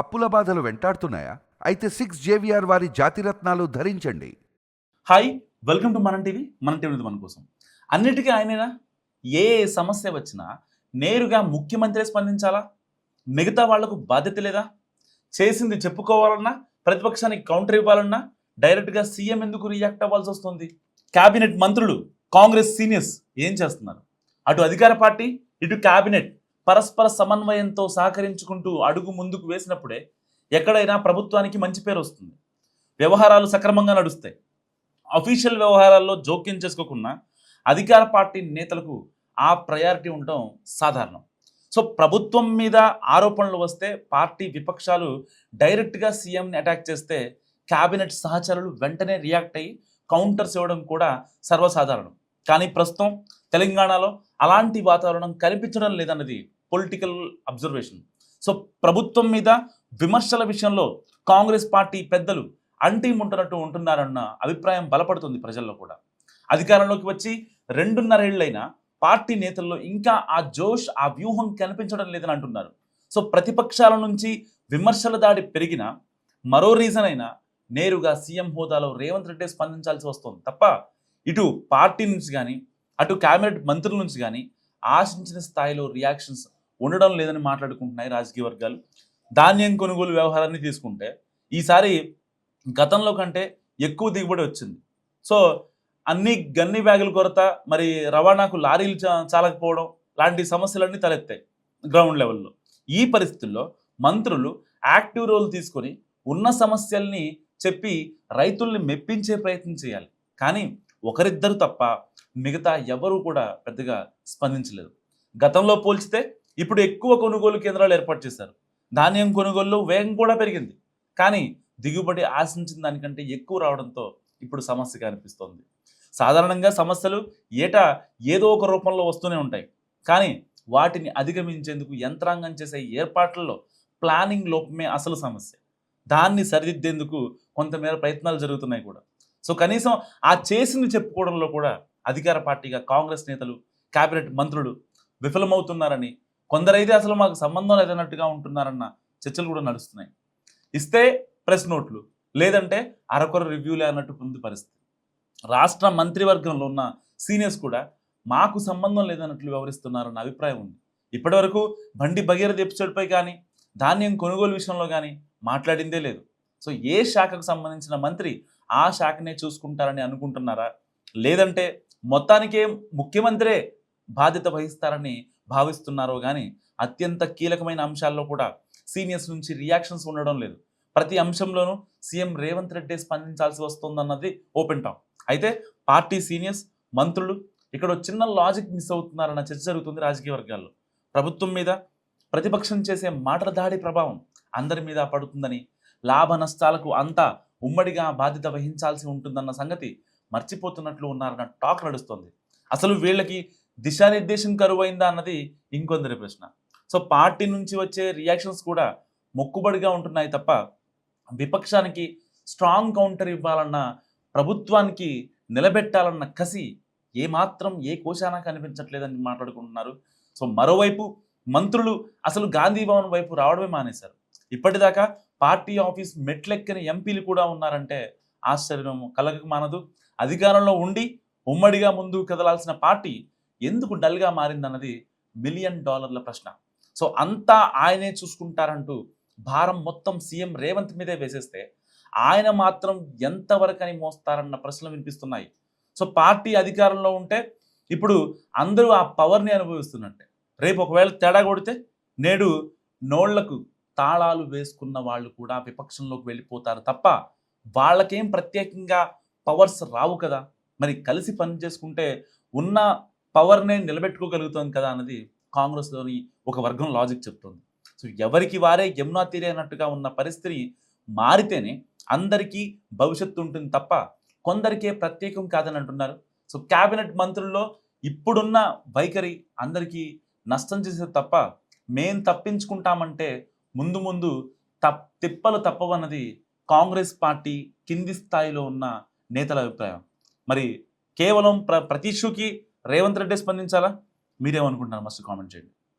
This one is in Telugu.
అప్పుల బాధలు వెంటాడుతున్నాయా? అయితే 6 JVR వారి జాతిరత్నాలు ధరించండి. హాయ్, వెల్కమ్ టు మనం టీవీ. మన టీవీ మన కోసం. అన్నిటికీ ఆయనేనా? ఏ సమస్య వచ్చినా నేరుగా ముఖ్యమంత్రి స్పందించాలా? మిగతా వాళ్లకు బాధ్యత లేదా? చేసింది చెప్పుకోవాలన్నా, ప్రతిపక్షానికి కౌంటర్ ఇవ్వాలన్నా డైరెక్ట్గా సీఎం ఎందుకు రియాక్ట్ అవ్వాల్సి వస్తుంది? క్యాబినెట్ మంత్రులు, కాంగ్రెస్ సీనియర్స్ ఏం చేస్తున్నారు? అటు అధికార పార్టీ, ఇటు క్యాబినెట్ పరస్పర సమన్వయంతో సహకరించుకుంటూ అడుగు ముందుకు వేసినప్పుడే ఎక్కడైనా ప్రభుత్వానికి మంచి పేరు వస్తుంది, వ్యవహారాలు సక్రమంగా నడుస్తాయి. అఫీషియల్ వ్యవహారాల్లో జోక్యం చేసుకోకుండా అధికార పార్టీ నేతలకు ఆ ప్రయారిటీ ఉండటం సాధారణం. సో ప్రభుత్వం మీద ఆరోపణలు వస్తే పార్టీ విపక్షాలు డైరెక్ట్గా సీఎంని అటాక్ చేస్తే క్యాబినెట్ సహచరులు వెంటనే రియాక్ట్ అయ్యి కౌంటర్స్ ఇవ్వడం కూడా సర్వసాధారణం. కానీ ప్రస్తుతం తెలంగాణలో అలాంటి వాతావరణం కనిపించడం లేదన్నది పొలిటికల్ అబ్జర్వేషన్. సో ప్రభుత్వం మీద విమర్శల విషయంలో కాంగ్రెస్ పార్టీ పెద్దలు అంటిముంటున్నట్టు ఉంటున్నారన్న అభిప్రాయం బలపడుతుంది ప్రజల్లో కూడా. అధికారంలోకి వచ్చి 2.5 ఏళ్లైనా పార్టీ నేతల్లో ఇంకా ఆ జోష్, ఆ వ్యూహం కనిపించడం లేదని అంటున్నారు. సో ప్రతిపక్షాల నుంచి విమర్శల దాడి పెరిగిన మరో రీజన్ అయినా నేరుగా సీఎం హోదాలో రేవంత్ రెడ్డి స్పందించాల్సి వస్తుంది తప్ప ఇటు పార్టీ నుంచి కానీ అటు క్యాబినెట్ మంత్రుల నుంచి కానీ ఆశించిన స్థాయిలో రియాక్షన్స్ ఉండడం లేదని మాట్లాడుకుంటున్నాయి రాజకీయ వర్గాలు. ధాన్యం కొనుగోలు వ్యవహారాన్ని తీసుకుంటే ఈసారి గతంలో కంటే ఎక్కువ దిగుబడి వచ్చింది. సో అన్ని గన్ని బ్యాగుల కొరత, మరి రవాణాకు లారీలు చాలకపోవడం లాంటి సమస్యలన్నీ తలెత్తాయి గ్రౌండ్ లెవెల్లో. ఈ పరిస్థితుల్లో మంత్రులు యాక్టివ్ రోల్ తీసుకొని ఉన్న సమస్యల్ని చెప్పి రైతుల్ని మెప్పించే ప్రయత్నం చేయాలి. కానీ ఒకరిద్దరు తప్ప మిగతా ఎవరూ కూడా పెద్దగా స్పందించలేదు. గతంలో పోల్చితే ఇప్పుడు ఎక్కువ కొనుగోలు కేంద్రాలు ఏర్పాటు చేశారు. ధాన్యం కొనుగోలు వేగం కూడా పెరిగింది. కానీ దిగుబడి ఆశించిన దానికంటే ఎక్కువ రావడంతో ఇప్పుడు సమస్యగా అనిపిస్తోంది. సాధారణంగా సమస్యలు ఏటా ఏదో ఒక రూపంలో వస్తూనే ఉంటాయి. కానీ వాటిని అధిగమించేందుకు యంత్రాంగం చేసే ఏర్పాట్లలో ప్లానింగ్ లోపమే అసలు సమస్య. దాన్ని సరిదిద్దేందుకు కొంతమేర ప్రయత్నాలు జరుగుతున్నాయి కూడా. సో కనీసం ఆ చేసింది చెప్పుకోవడంలో కూడా అధికార పార్టీగా కాంగ్రెస్ నేతలు, క్యాబినెట్ మంత్రులు విఫలమవుతున్నారని, కొందరైతే అసలు మాకు సంబంధం లేదన్నట్టుగా ఉంటున్నారన్న చర్చలు కూడా నడుస్తున్నాయి. ఇస్తే ప్రెస్ నోట్లు, లేదంటే అరకొర రివ్యూలే అన్నట్టు ఉంది పరిస్థితి. రాష్ట్ర మంత్రివర్గంలో ఉన్న సీనియర్స్ కూడా మాకు సంబంధం లేదన్నట్లు వ్యవహరిస్తున్నారన్న అభిప్రాయం ఉంది. ఇప్పటివరకు బండి భగీరథ ఎపిసోడ్పై కానీ ధాన్యం కొనుగోలు విషయంలో కానీ మాట్లాడిందే లేదు. సో ఏ శాఖకు సంబంధించిన మంత్రి ఆ శాఖనే చూసుకుంటారని అనుకుంటున్నారా, లేదంటే మొత్తానికే ముఖ్యమంత్రే బాధ్యత వహిస్తారని భావిస్తున్నారో కానీ అత్యంత కీలకమైన అంశాల్లో కూడా సీనియర్స్ నుంచి రియాక్షన్స్ ఉండడం లేదు. ప్రతి అంశంలోనూ సీఎం రేవంత్ రెడ్డి స్పందించాల్సి వస్తుందన్నది ఓపెన్ టాక్. అయితే పార్టీ సీనియర్స్, మంత్రులు ఇక్కడ చిన్న లాజిక్ మిస్ అవుతున్నారన్న చర్చ జరుగుతుంది రాజకీయ వర్గాల్లో. ప్రభుత్వం మీద ప్రతిపక్షం చేసే మాటల దాడి ప్రభావం అందరి మీద పడుతుందని, లాభ నష్టాలకు అంతా ఉమ్మడిగా బాధ్యత వహించాల్సి ఉంటుందన్న సంగతి మర్చిపోతున్నట్లు ఉన్నారన్న టాక్ నడుస్తుంది. అసలు వీళ్ళకి దిశానిర్దేశం కరువైందా అన్నది ఇంకొందరి ప్రశ్న. సో పార్టీ నుంచి వచ్చే రియాక్షన్స్ కూడా మొక్కుబడిగా ఉంటున్నాయి తప్ప విపక్షానికి స్ట్రాంగ్ కౌంటర్ ఇవ్వాలన్న, ప్రభుత్వానికి నిలబెట్టాలన్న కసి ఏమాత్రం ఏ కోశానా కనిపించట్లేదని మాట్లాడుకుంటున్నారు. సో మరోవైపు మంత్రులు అసలు గాంధీ భవన్ వైపు రావడమే మానేశారు. ఇప్పటిదాకా పార్టీ ఆఫీస్ మెట్లెక్కని ఎంపీలు కూడా ఉన్నారంటే ఆశ్చర్యం కలగక మానదు. అధికారంలో ఉండి ఉమ్మడిగా ముందుకు కదలాల్సిన పార్టీ ఎందుకు డల్గా మారిందన్నది $1 మిలియన్ ప్రశ్న. సో అంతా ఆయనే చూసుకుంటారంటూ భారం మొత్తం సీఎం రేవంత్ మీదే వేసేస్తే ఆయన మాత్రం ఎంతవరకని మోస్తారన్న ప్రశ్నలు వినిపిస్తున్నాయి. సో పార్టీ అధికారంలో ఉంటే ఇప్పుడు అందరూ ఆ పవర్ని అనుభవిస్తున్నట్టే. రేపు ఒకవేళ తేడా కొడితే నేడు నోళ్లకు తాళాలు వేసుకున్న వాళ్ళు కూడా విపక్షంలోకి వెళ్ళిపోతారు తప్ప వాళ్ళకేం ప్రత్యేకంగా పవర్స్ రావు కదా. మరి కలిసి పని చేసుకుంటే ఉన్న పవర్నే నిలబెట్టుకోగలుగుతాం కదా అన్నది కాంగ్రెస్లోని ఒక వర్గం లాజిక్ చెప్తుంది. సో ఎవరికి వారే యమునా తీరే అన్నట్టుగా ఉన్న పరిస్థితి మారితేనే అందరికీ భవిష్యత్తు ఉంటుంది తప్ప కొందరికే ప్రత్యేకం కాదని అంటున్నారు. సో క్యాబినెట్ మంత్రుల్లో ఇప్పుడున్న వైఖరి అందరికీ నష్టం చేసేది తప్ప మేం తప్పించుకుంటామంటే ముందు ముందు తిప్పలు తప్పవన్నది కాంగ్రెస్ పార్టీ కింది స్థాయిలో ఉన్న నేతల అభిప్రాయం. మరి కేవలం ప్రతి ఇష్యూకి రేవంత్ రెడ్డి స్పందించాలా? మీరేమనుకుంటున్నారు? మస్తు కామెంట్ చేయండి.